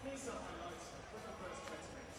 Here's some highlights from the first 20 minutes.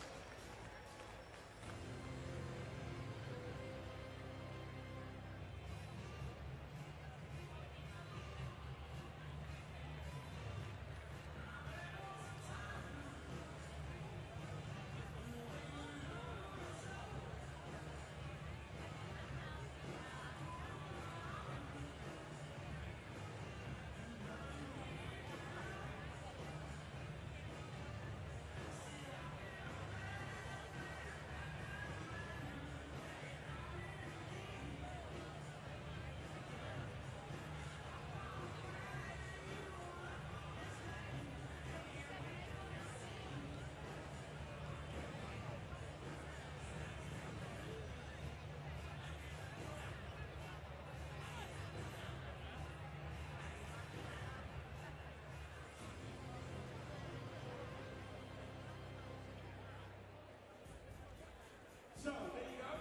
So, there you go.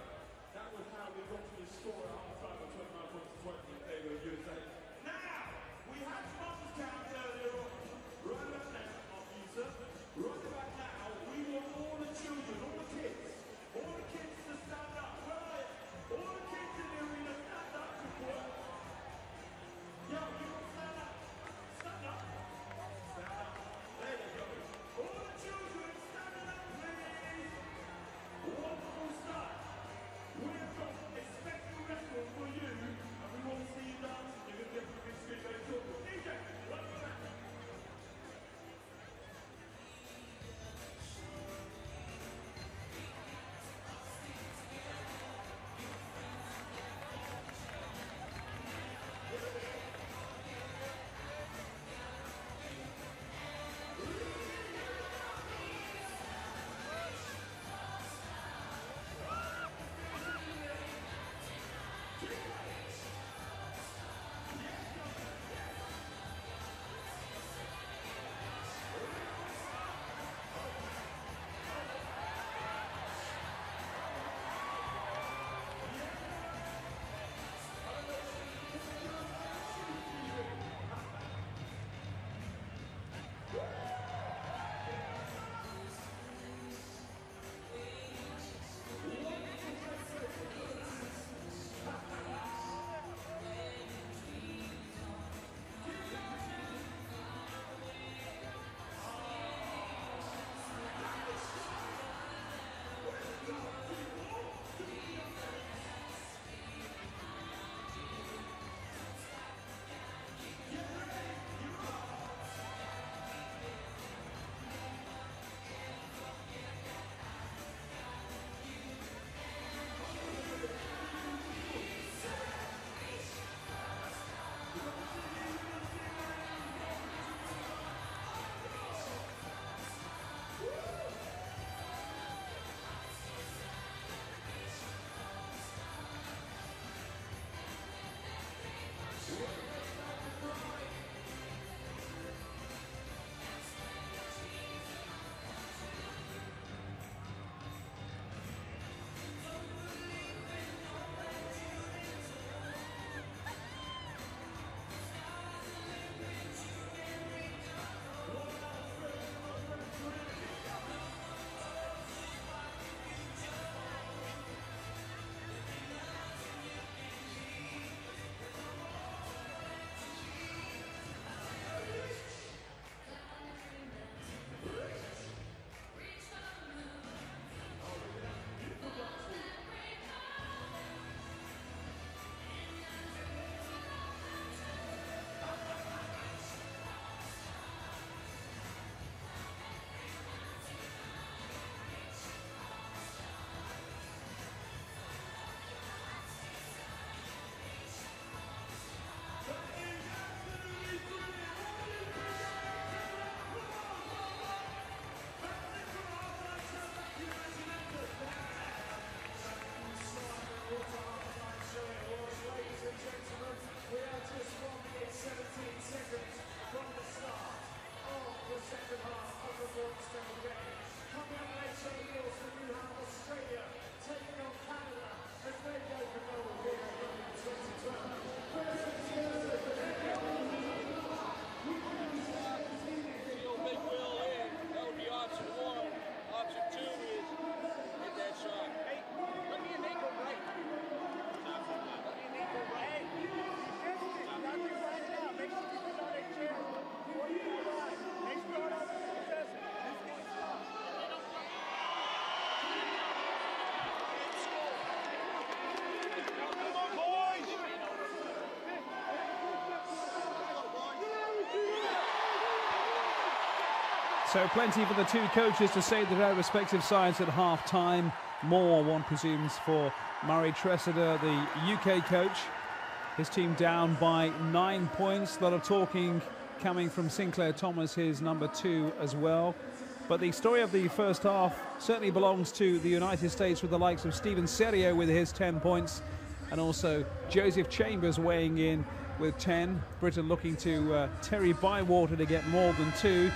That was how we got to the score at half-time of 29 points to 20 in favour of USA. Now, we had sponsors count earlier on. Right about now, Lisa. Right about now, we want all the children, all the kids to stand up. Where are you? All the kids in the arena, stand up. Yo, you want to stand up? Stand up. Stand up. There you go. All the children, stand up, please. Wonderful start. We have got a special record So plenty for the two coaches to say to their respective sides at half-time. More, one presumes, for Murray Tressida, the UK coach. His team down by 9 points. A lot of talking coming from Sinclair Thomas, his number 2 as well. But the story of the first half certainly belongs to the United States, with the likes of Steven Serio with his 10 points, and also Joseph Chambers weighing in with 10. Britain looking to Terry Bywater to get more than 2.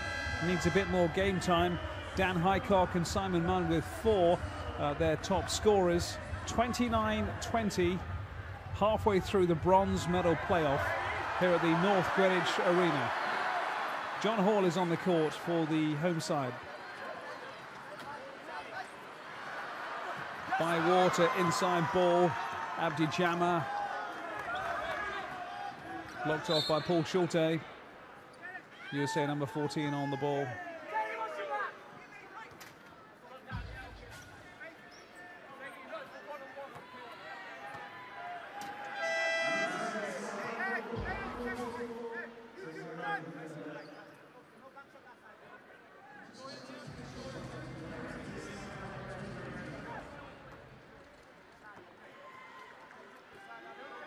Needs a bit more game time. Dan Highcock and Simon Munn with 4, their top scorers. 29-20, halfway through the bronze medal playoff here at the North Greenwich Arena. John Hall is on the court for the home side. Bywater inside ball. Abdi Jama blocked off by Paul Schulte. USA number 14 on the ball.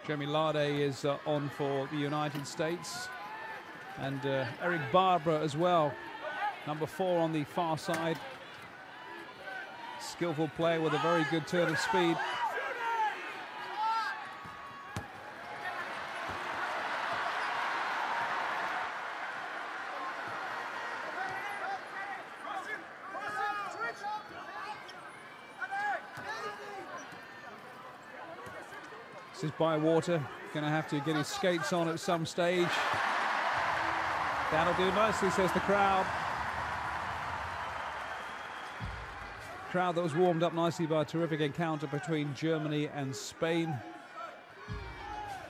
Jeremy Larday is on for the United States. And Eric Barbara as well, number 4 on the far side. Skillful player with a very good turn of speed. This is Bywater, going to have to get his skates on at some stage. That'll do nicely, says the crowd. Crowd that was warmed up nicely by a terrific encounter between Germany and Spain.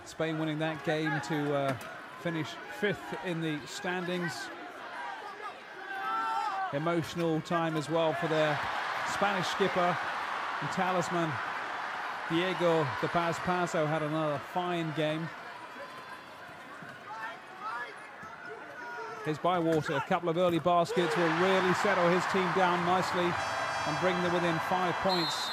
Spain winning that game to finish 5th in the standings. Emotional time as well for their Spanish skipper and talisman. Diego de Paz Paso had another fine game. Here's Bywater. A couple of early baskets will really settle his team down nicely and bring them within 5 points.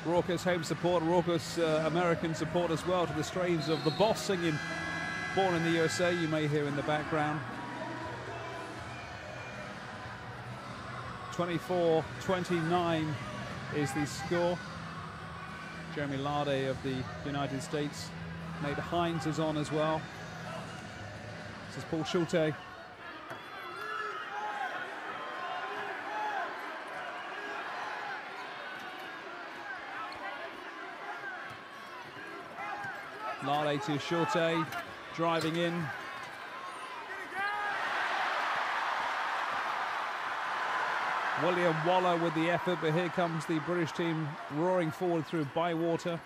Raucous home support, raucous American support as well, to the strains of the Boss singing Born in the USA, you may hear in the background. 24-29 is the score. Jeremy Larday of the United States. Nate Hines is on as well. This is Paul Schulte. Larday to Schulte, driving in. William Waller with the effort, but here comes the British team roaring forward through Bywater.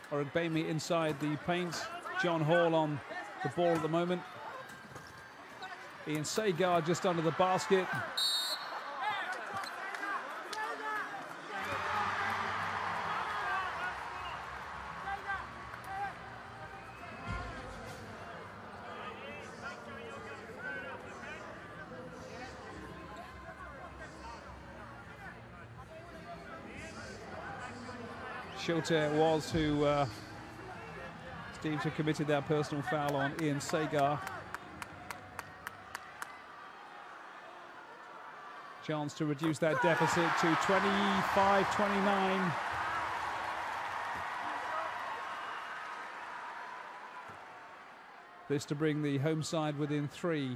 Orugbemi inside the paint. John Hall on the ball at the moment. Ian Sagar just under the basket. Schulte it was who Steve had committed that personal foul on Ian Sagar. Chance to reduce that deficit to 25-29. This to bring the home side within 3.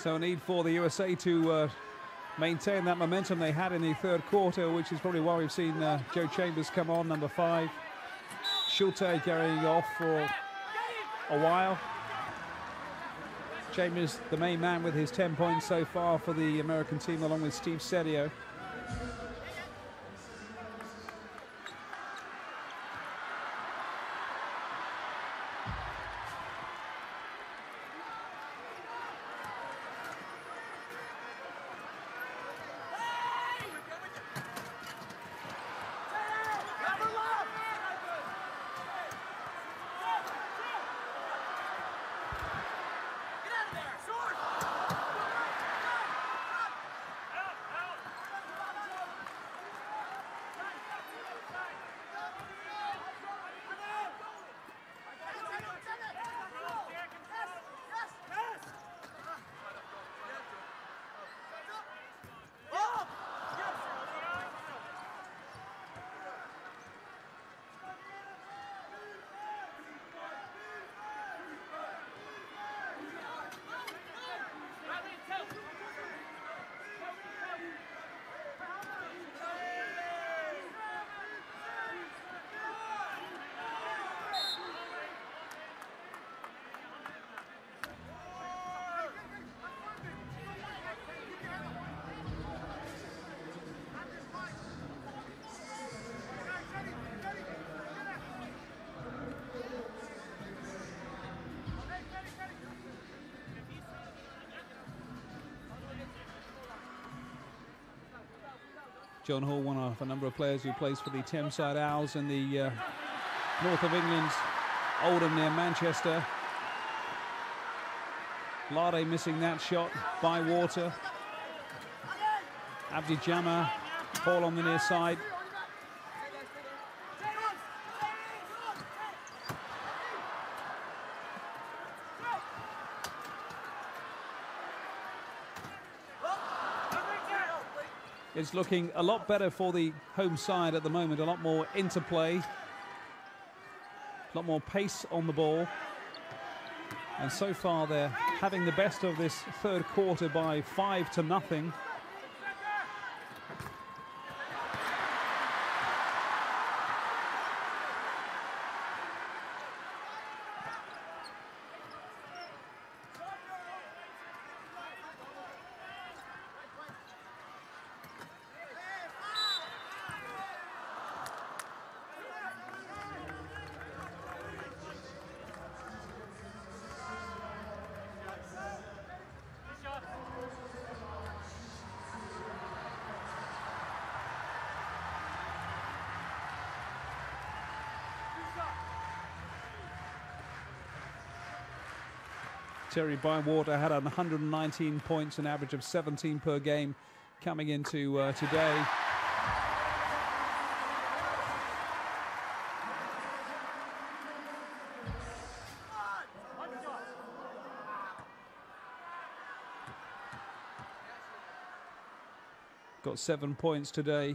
So a need for the USA to maintain that momentum they had in the third quarter, which is probably why we've seen Joe Chambers come on, number 5. Schulte carrying off for a while. Chambers, the main man with his 10 points so far for the American team, along with Steve Sedio. John Hall, one of a number of players who plays for the Thameside Owls in the north of England, Oldham near Manchester. Lade missing that shot by Water. Abdi Jama, Paul on the near side. It's looking a lot better for the home side at the moment, a lot more interplay, a lot more pace on the ball. And so far they're having the best of this third quarter by 5-0. Terry Bywater had 119 points, an average of 17 per game coming into today. Got 7 points today.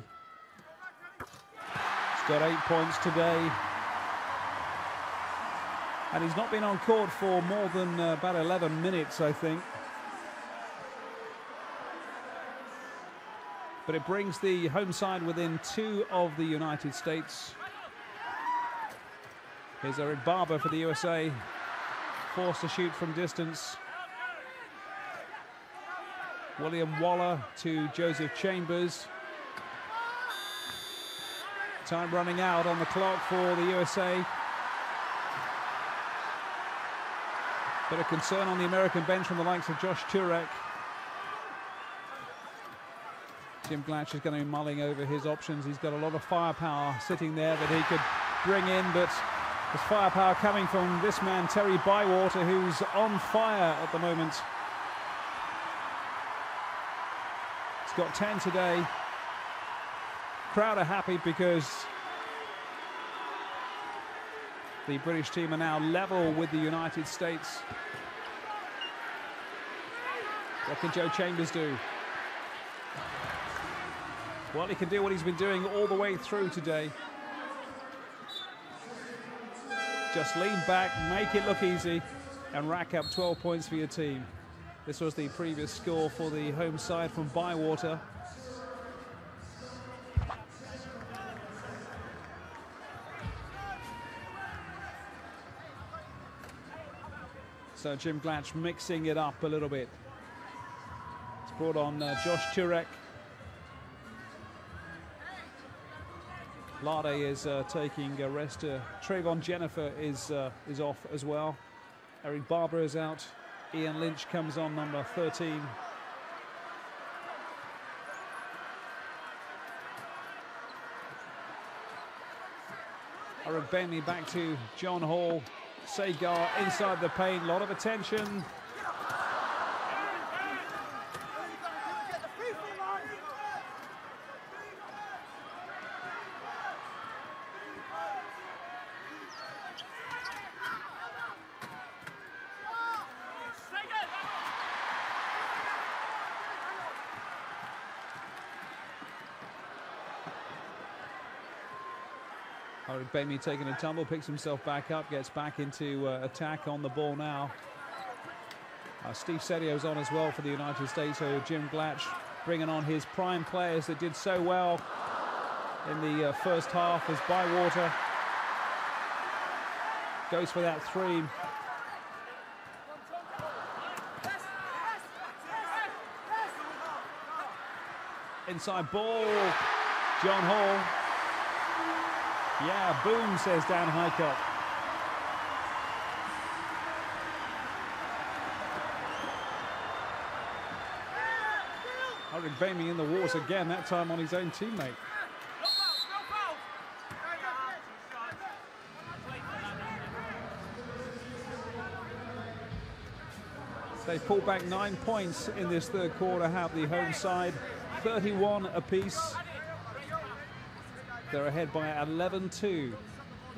He's got 8 points today. And he's not been on court for more than about 11 minutes, I think. But it brings the home side within 2 of the United States. Here's Eric Barber for the USA, forced to shoot from distance. William Waller to Joseph Chambers. Time running out on the clock for the USA. Bit of concern on the American bench from the likes of Josh Turek. Jim Glatch is going to be mulling over his options. He's got a lot of firepower sitting there that he could bring in, but there's firepower coming from this man, Terry Bywater, who's on fire at the moment. He's got 10 today. Crowd are happy because the British team are now level with the United States. What can Joe Chambers do? Well, he can do what he's been doing all the way through today. Just lean back, make it look easy, and rack up 12 points for your team. This was the previous score for the home side from Bywater. So Jim Glatch mixing it up a little bit. It's brought on Josh Turek. Lade is taking a rest. Trayvon Jennifer is off as well. Eric Barber is out. Ian Lynch comes on, number 13. Eric Bentley back to John Hall. Sagar inside the paint, a lot of attention. Bentley taking a tumble, picks himself back up, gets back into attack on the ball now. Steve Sedio's on as well for the United States, so Jim Glatch bringing on his prime players that did so well in the first half as Bywater goes for that three. Inside ball, John Hall. Yeah, boom, says Dan Highcott. Eric Bamey in the wars again, that time on his own teammate. They pulled back 9 points in this third quarter, have the home side 31 apiece. They're ahead by 11-2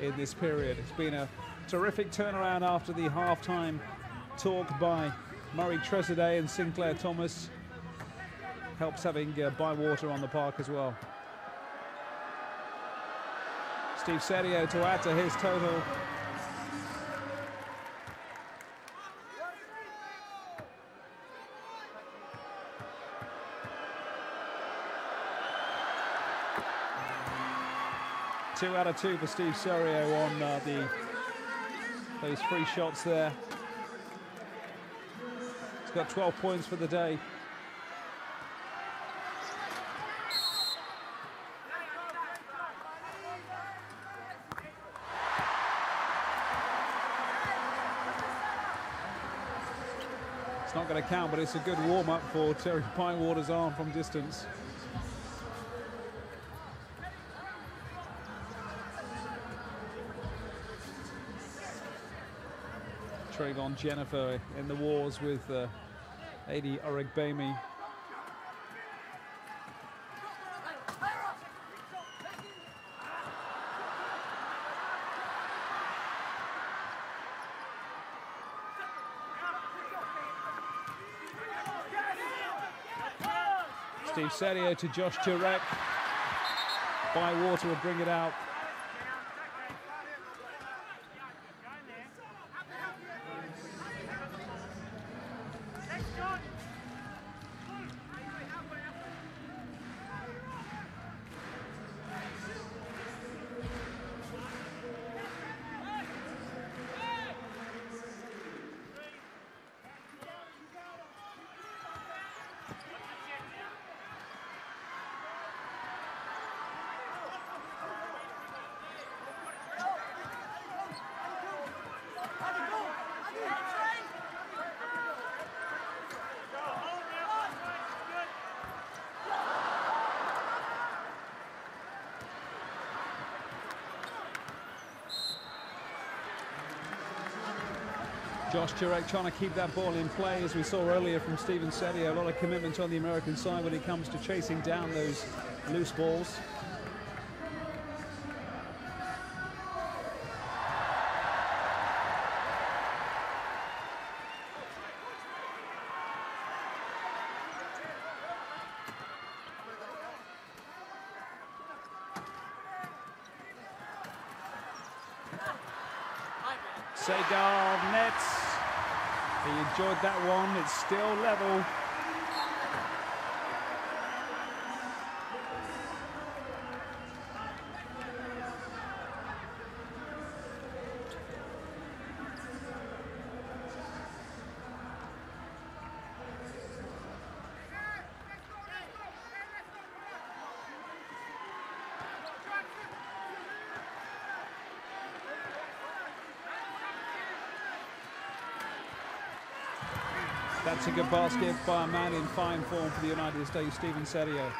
in this period. It's been a terrific turnaround after the halftime talk by Murray Tresidder and Sinclair Thomas. Helps having Bywater on the park as well. Steve Sedio to add to his total. Two out of two for Steve Serio on those free shots there. He's got 12 points for the day. It's not going to count, but it's a good warm-up for Terry Bywater's arm from distance. Trayvon Jennifer in the wars with AD Oregbemi. Steve Sedio to Josh Turek. Bywater will bring it out. Josh Turek trying to keep that ball in play, as we saw earlier from Steven Serio. A lot of commitment on the American side when it comes to chasing down those loose balls. Segal nets. He enjoyed that one. It's still level. That's a good basket by a man in fine form for the United States, Steven Serio.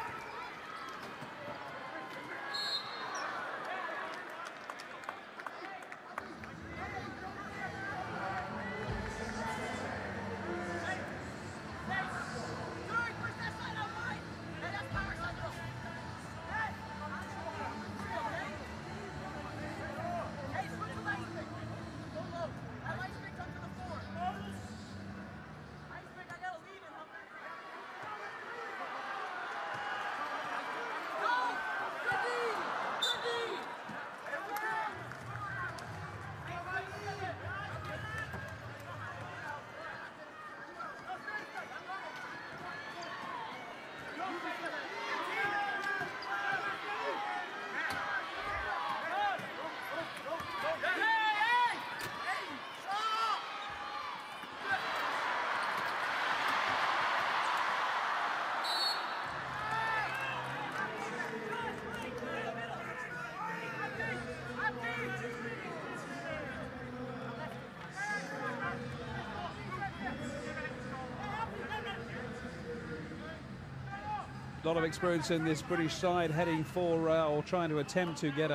A lot of experience in this British side, heading for or trying to attempt to get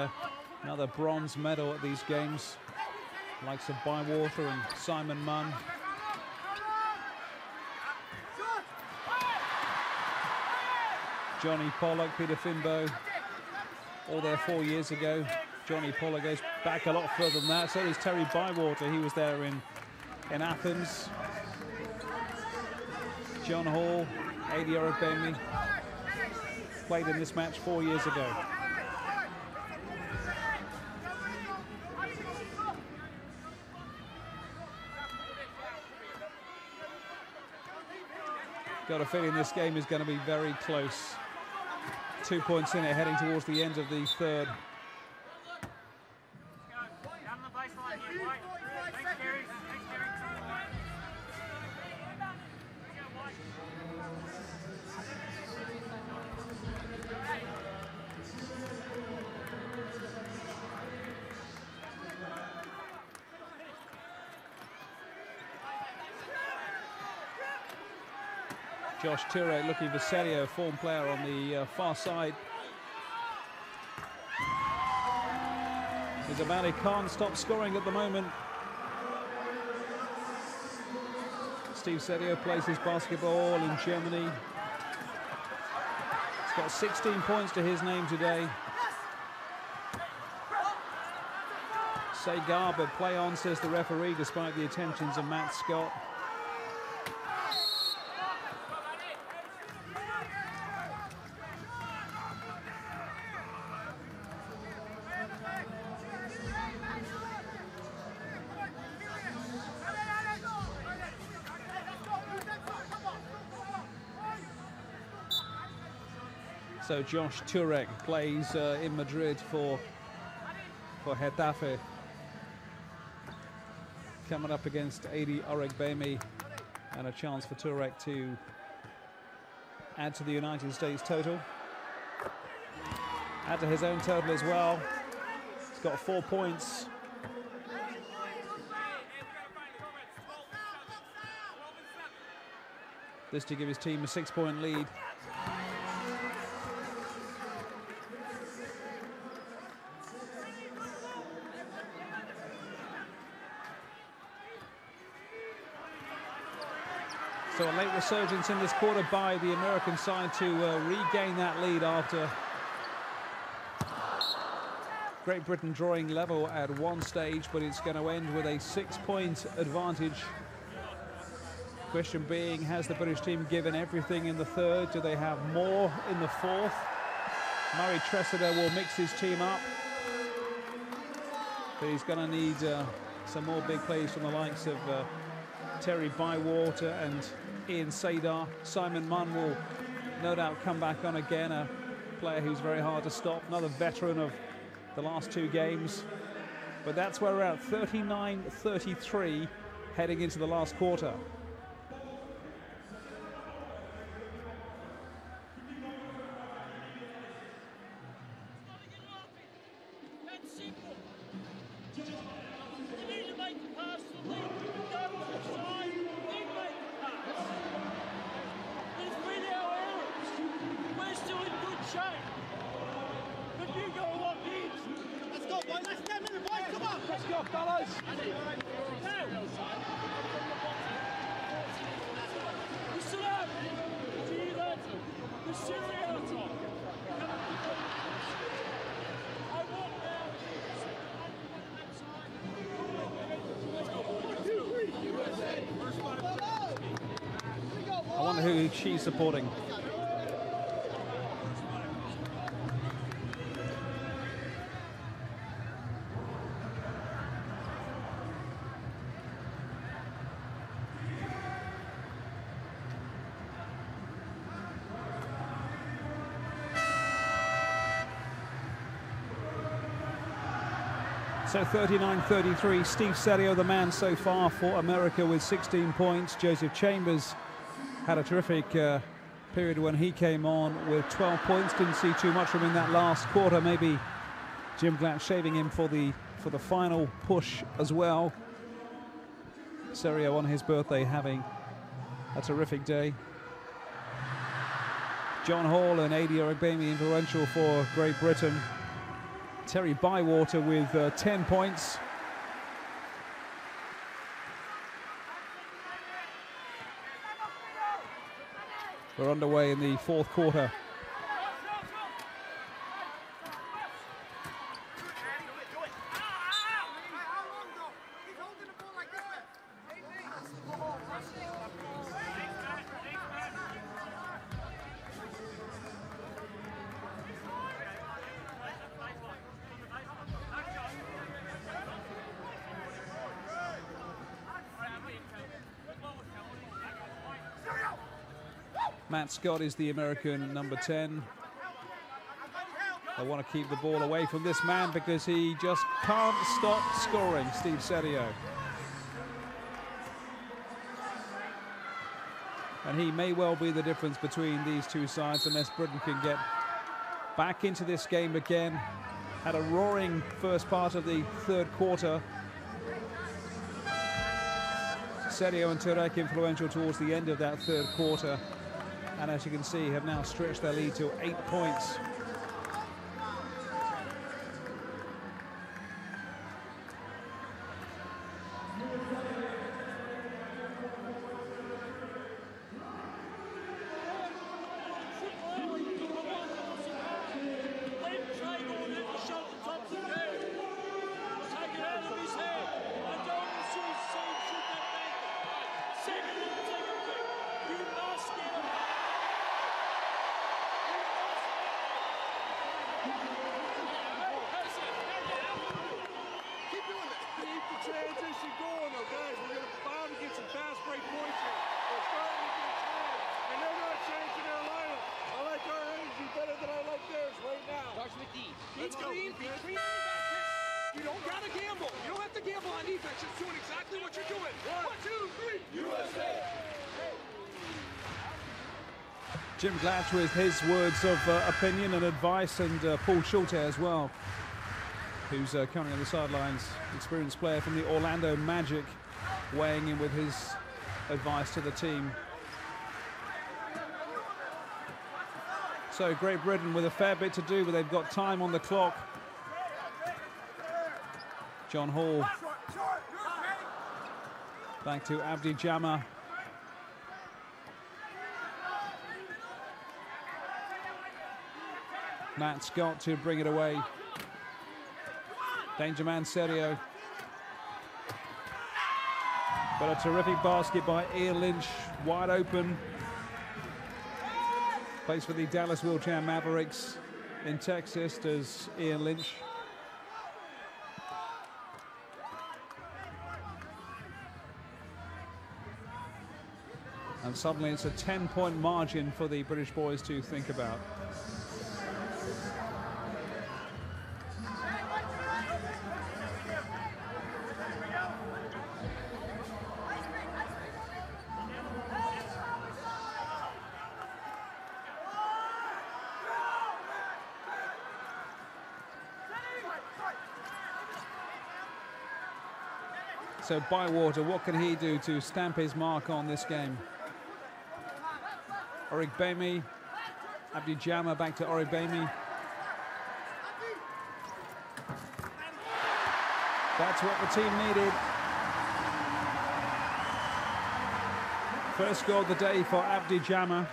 another bronze medal at these games. Likes of Bywater and Simon Munn. Johnny Pollock, Peter Finbow, all there 4 years ago. Johnny Pollock goes back a lot further than that. So does Terry Bywater. He was there in Athens. John Hall, Adi Orobemi. Played in this match 4 years ago. Got a feeling this game is going to be very close. 2 points in it, heading towards the end of the third. Josh Turek looking for Serio, form player on the far side. He's a man who can't stop scoring at the moment. Steve Serio plays his basketball in Germany. He's got 16 points to his name today. Segar, but play on, says the referee, despite the attentions of Matt Scott. So Josh Turek plays in Madrid for Getafe. Coming up against Adi Orobemi, and a chance for Turek to add to the United States total. Add to his own total as well. He's got 4 points. This to give his team a 6-point lead. So a late resurgence in this quarter by the American side to regain that lead after Great Britain drawing level at one stage, but it's going to end with a 6-point advantage. Question being, has the British team given everything in the third? Do they have more in the fourth? Murray Tressida will mix his team up, but he's going to need some more big plays from the likes of Terry Bywater and Ian Sadar. Simon Munn will no doubt come back on again, a player who's very hard to stop, another veteran of the last two games. But that's where we're at, 39-33 heading into the last quarter. I wonder who she's supporting. So 39-33, Steve Serio, the man so far for America with 16 points. Joseph Chambers had a terrific period when he came on with 12 points. Didn't see too much from him in that last quarter. Maybe Jim Glatt shaving him for the final push as well. Serio on his birthday having a terrific day. John Hall and Adi Ogbemi influential for Great Britain. Terry Bywater with 10 points. We're underway in the fourth quarter. Matt Scott is the American number 10. They want to keep the ball away from this man because he just can't stop scoring, Steve Serio. And he may well be the difference between these two sides unless Britain can get back into this game again. Had a roaring first part of the third quarter. Serio and Turek influential towards the end of that third quarter. And as you can see, have now stretched their lead to 8 points. You don't gotta gamble. You don't have to gamble on defense. Just doing exactly what you're doing. 1, 2, 3. USA. Jim Glatt with his words of opinion and advice, and Paul Schulte as well, who's currently on the sidelines, experienced player from the Orlando Magic, weighing in with his advice to the team. So Great Britain with a fair bit to do, but they've got time on the clock. John Hall back to Abdi Jama. Matt Scott to bring it away. Danger man Serio. But a terrific basket by Ian Lynch, wide open. Plays for the Dallas Wheelchair Mavericks in Texas as Ian Lynch. And suddenly it's a 10-point margin for the British boys to think about. So Bywater, what can he do to stamp his mark on this game? Origbemi, Abdi Jama back to Origbemi. That's what the team needed. First score of the day for Abdi Jama.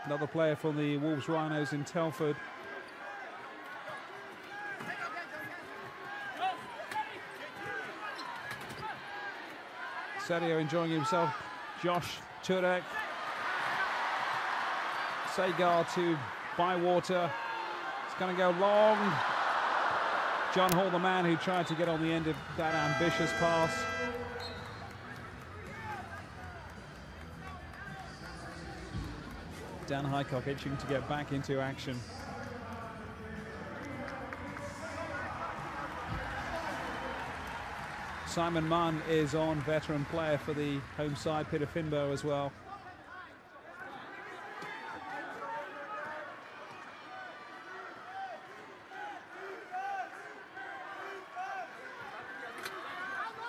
Another player from the Wolves Rhinos in Telford. Sadio enjoying himself. Josh Turek. Sagar to Bywater. It's going to go long. John Hall, the man who tried to get on the end of that ambitious pass. Dan Highcock itching to get back into action. Simon Munn is on, veteran player for the home side. Peter Finbow as well.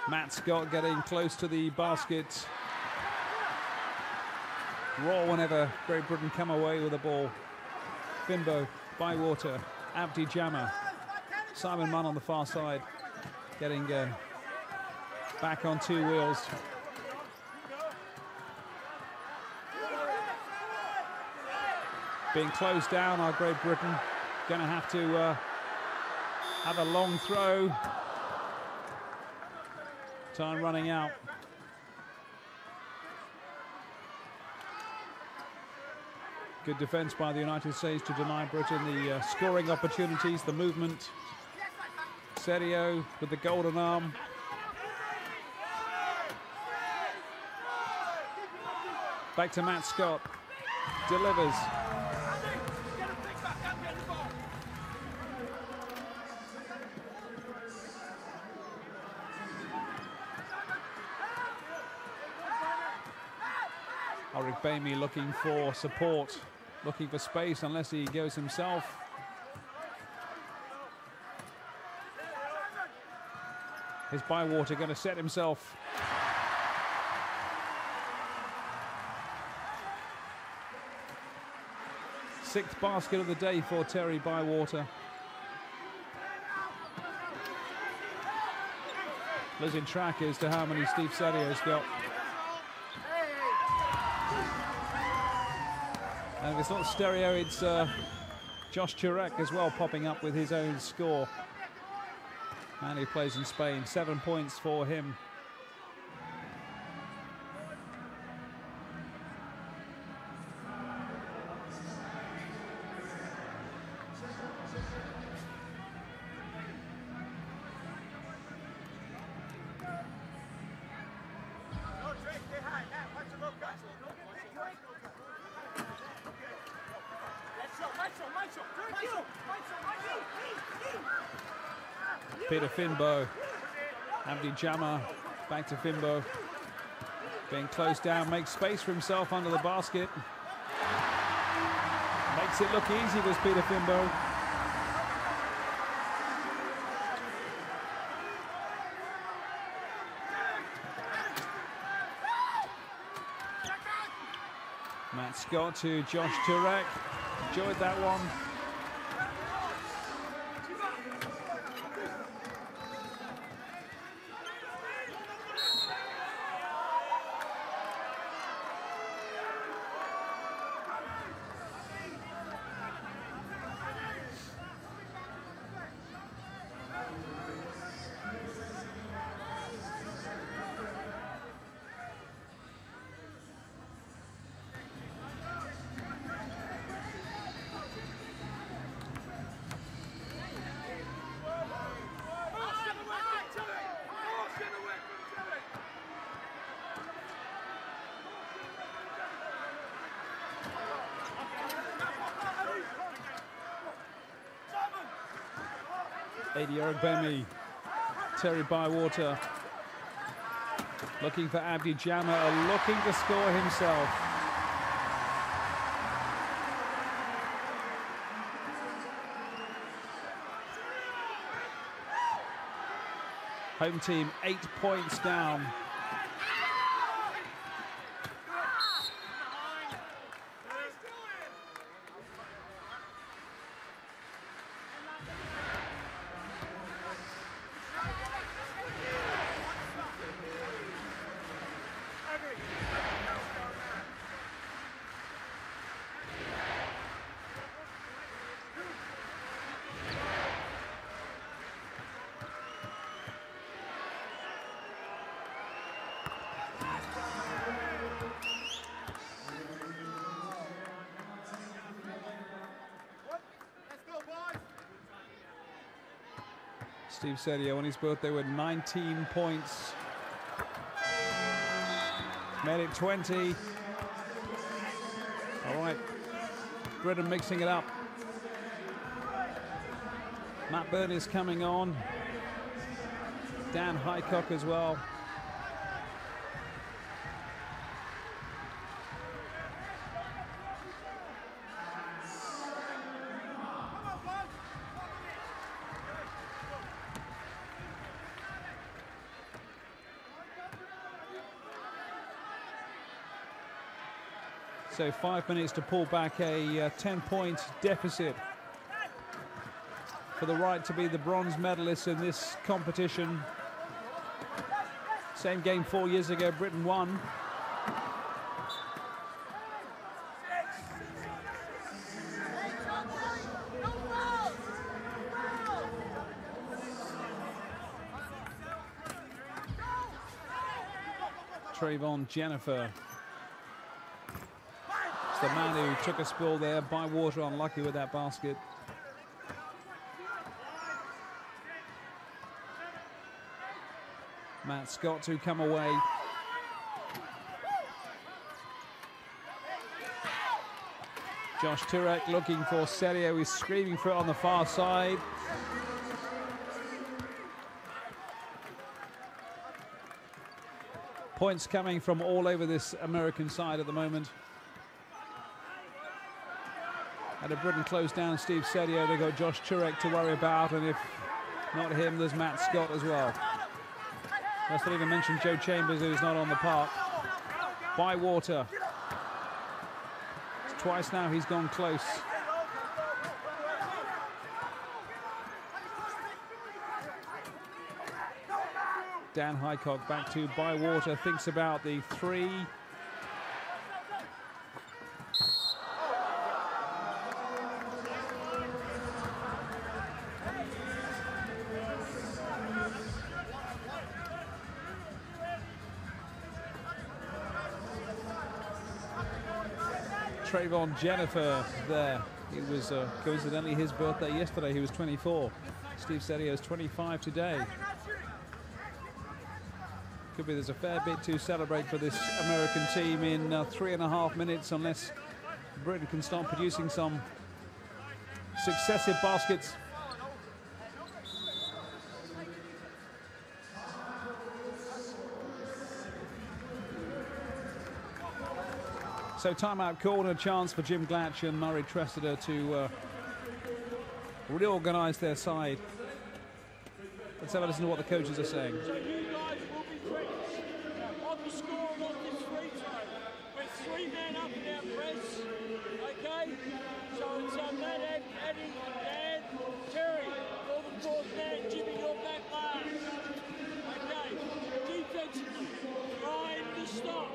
Matt Scott getting close to the basket. Raw whenever Great Britain come away with the ball. Finbow, Bywater, Abdi Jama. Simon Munn on the far side, getting back on two wheels. Being closed down, our Great Britain going to have to have a long throw. Time running out. Good defense by the United States to deny Britain the scoring opportunities, the movement. Serio with the golden arm. Back to Matt Scott. Delivers. Origbemi looking for support, looking for space unless he goes himself. Is Bywater going to set himself? Sixth basket of the day for Terry Bywater. Losing track as to how many Steve Sadio's got. And if it's not Stereo, it's Josh Turek as well popping up with his own score. And he plays in Spain. 7 points for him. Peter Finbow, Abdi Jama, back to Finbow. Being closed down, makes space for himself under the basket. Makes it look easy, was Peter Finbow. Matt Scott to Josh Turek. Enjoyed that one. Adi Erogbemi, Terry Bywater, looking for Abdi Jama, looking to score himself. Home team 8 points down. Steve Sedio on his birthday with 19 points. Made it 20. All right, Britain mixing it up. Matt Byrne is coming on. Dan Highcock as well. So 5 minutes to pull back a 10-point deficit for the right to be the bronze medalists in this competition. Same game 4 years ago, Britain won. Trayvon Jennifer. It's the man who took a spill there. Bywater unlucky with that basket. Matt Scott to come away. Josh Turek looking for Serio. He's screaming for it on the far side. Points coming from all over this American side at the moment. And if Britain close down Steve Sedio, they've got Josh Turek to worry about, and if not him, there's Matt Scott as well. Let's not even mention Joe Chambers, who's not on the park. Bywater. It's twice now he's gone close. Dan Highcock back to Bywater, thinks about the three. Trayvon Jennifer there. It was coincidentally his birthday yesterday. He was 24. Steve Sedio's 25 today. Could be there's a fair bit to celebrate for this American team in 3.5 minutes, unless Britain can start producing some successive baskets. So timeout called, and a chance for Jim Glatch and Murray Tressida to reorganize their side. Let's have a listen to what the coaches are saying. So you guys will be pressed on the score and on this free throw. We're 3 men up in our press, okay? So it's Matt, Eddie, Dan, Terry, all the fourth man, Jimmy, you're back last. Okay, defensively, trying to stop.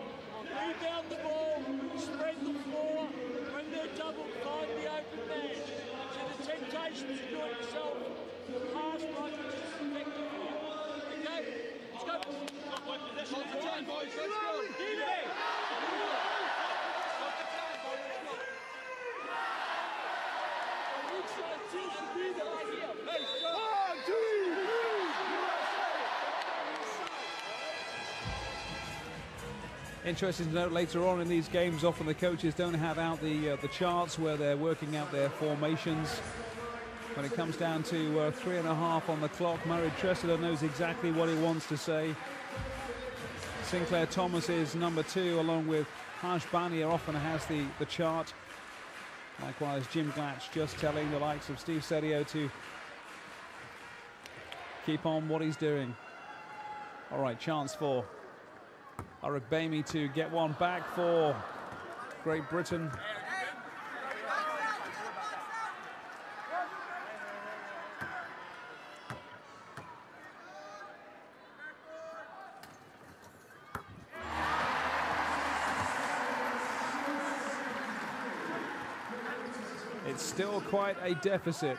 Rebound the ball, spread the floor. When they're doubled, find the open man. So the temptation to do it yourself, pass right, which is effective here. Okay, let's go. Possession of the time, boys. Let's go. Get it. Looks like Tills to be the idea. Hey, 1, 2, 3. Interesting to note later on in these games, often the coaches don't have out the charts where they're working out their formations. When it comes down to 3.5 on the clock, Murray Tressida knows exactly what he wants to say. Sinclair Thomas is number 2, along with Harsh Bania often has the chart. Likewise, Jim Glatch just telling the likes of Steve Serio to keep on what he's doing. All right, chance for Aragbemi to get one back for Great Britain. It's still quite a deficit.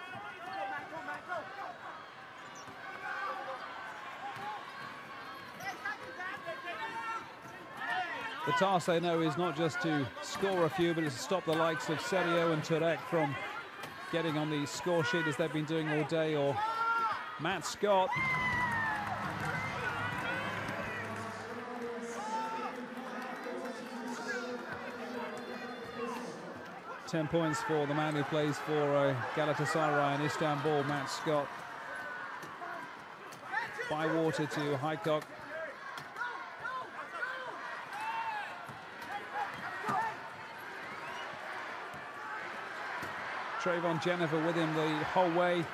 The task they know is not just to score a few, but it's to stop the likes of Serio and Turek from getting on the score sheet as they've been doing all day, or Matt Scott. Ten points for the man who plays for Galatasaray in Istanbul, Matt Scott. Bywater to Highcock. Trayvon Jennifer with him the whole way.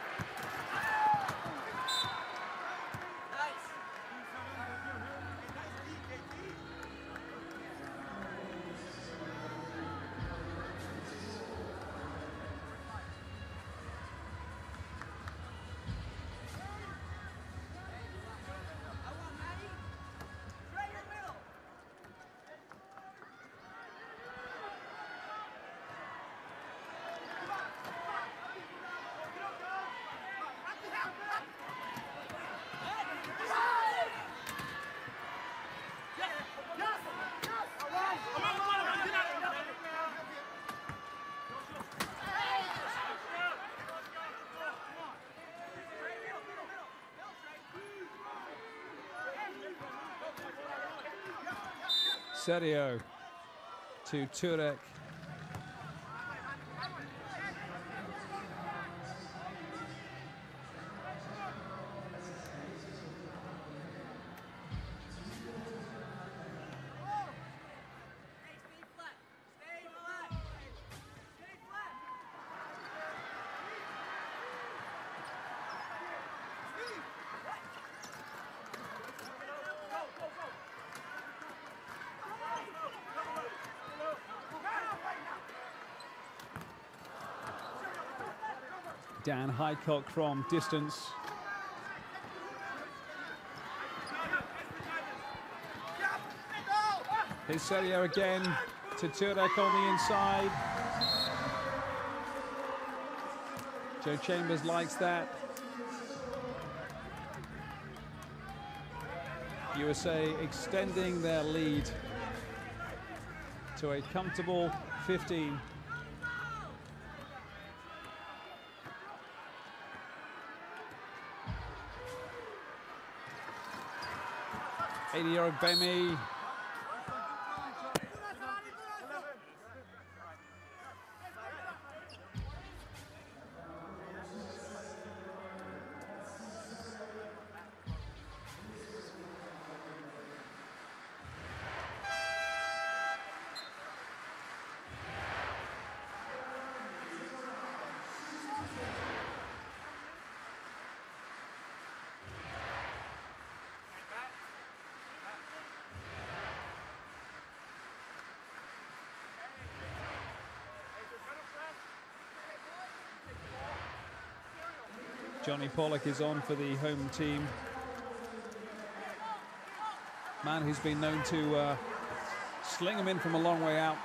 Serio to Turek. Dan Highcock from distance. Here's Serio again to Turek on the inside. Joe Chambers likes that. USA extending their lead to a comfortable 15. Aragbemi. Johnny Pollock is on for the home team. Man who's been known to sling them in from a long way out.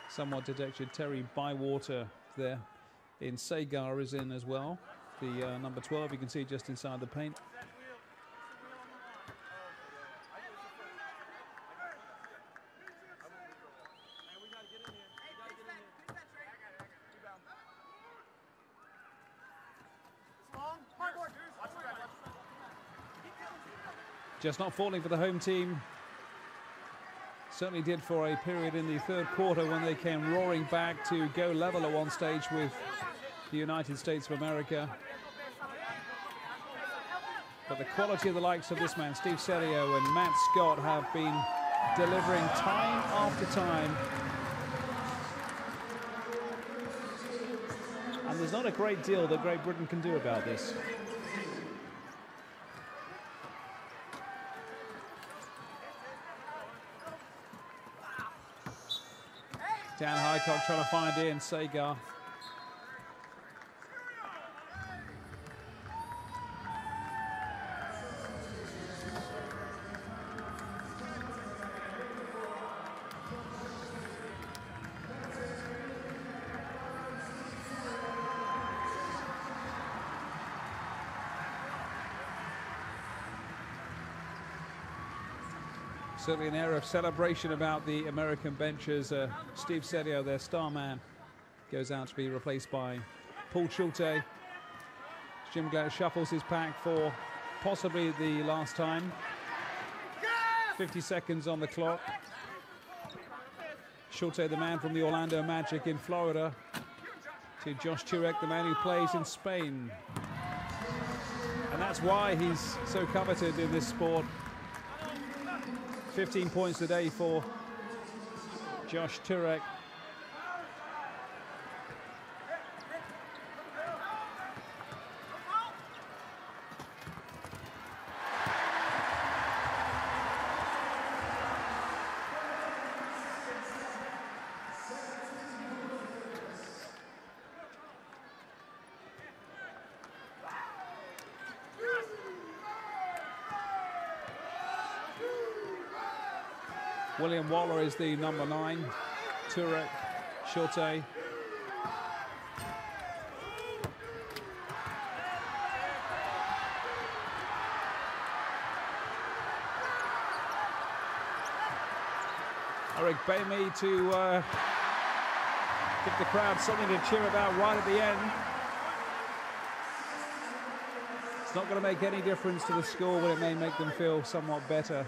Somewhat dejected Terry Bywater there. In Sagar is in as well. The number 12, you can see just inside the paint. Just not falling for the home team. Certainly did for a period in the third quarter when they came roaring back to go level at one stage with the United States of America. But the quality of the likes of this man, Steve Serio and Matt Scott, have been delivering time after time. And there's not a great deal that Great Britain can do about this. Dan Highcock trying to find Ian Sagar. Certainly an air of celebration about the American bench as Steve Serio, their star man, goes out to be replaced by Paul Schulte. Jim Glatch shuffles his pack for possibly the last time. 50 seconds on the clock. Schulte, the man from the Orlando Magic in Florida, to Josh Turek, the man who plays in Spain. And that's why he's so coveted in this sport. 15 points today for Josh Turek. William Waller is the number 9. Turek, Schulte. Eric Bamey to give the crowd something to cheer about right at the end. It's not going to make any difference to the score, but it may make them feel somewhat better,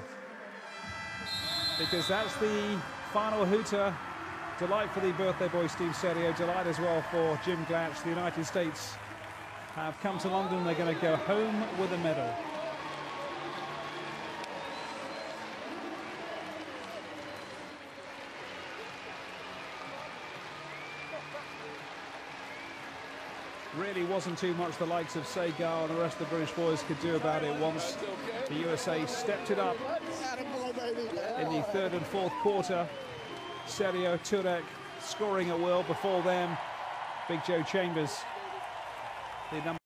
because that's the final hooter. Delight for the birthday boy Steve Serio, delight as well for Jim Glatch. The United States have come to London. They're going to go home with a medal. Really wasn't too much the likes of Sagar and the rest of the British boys could do about it once the USA stepped it up in the third and fourth quarter. Serio, Turek scoring at will. Before them, Big Joe Chambers, the number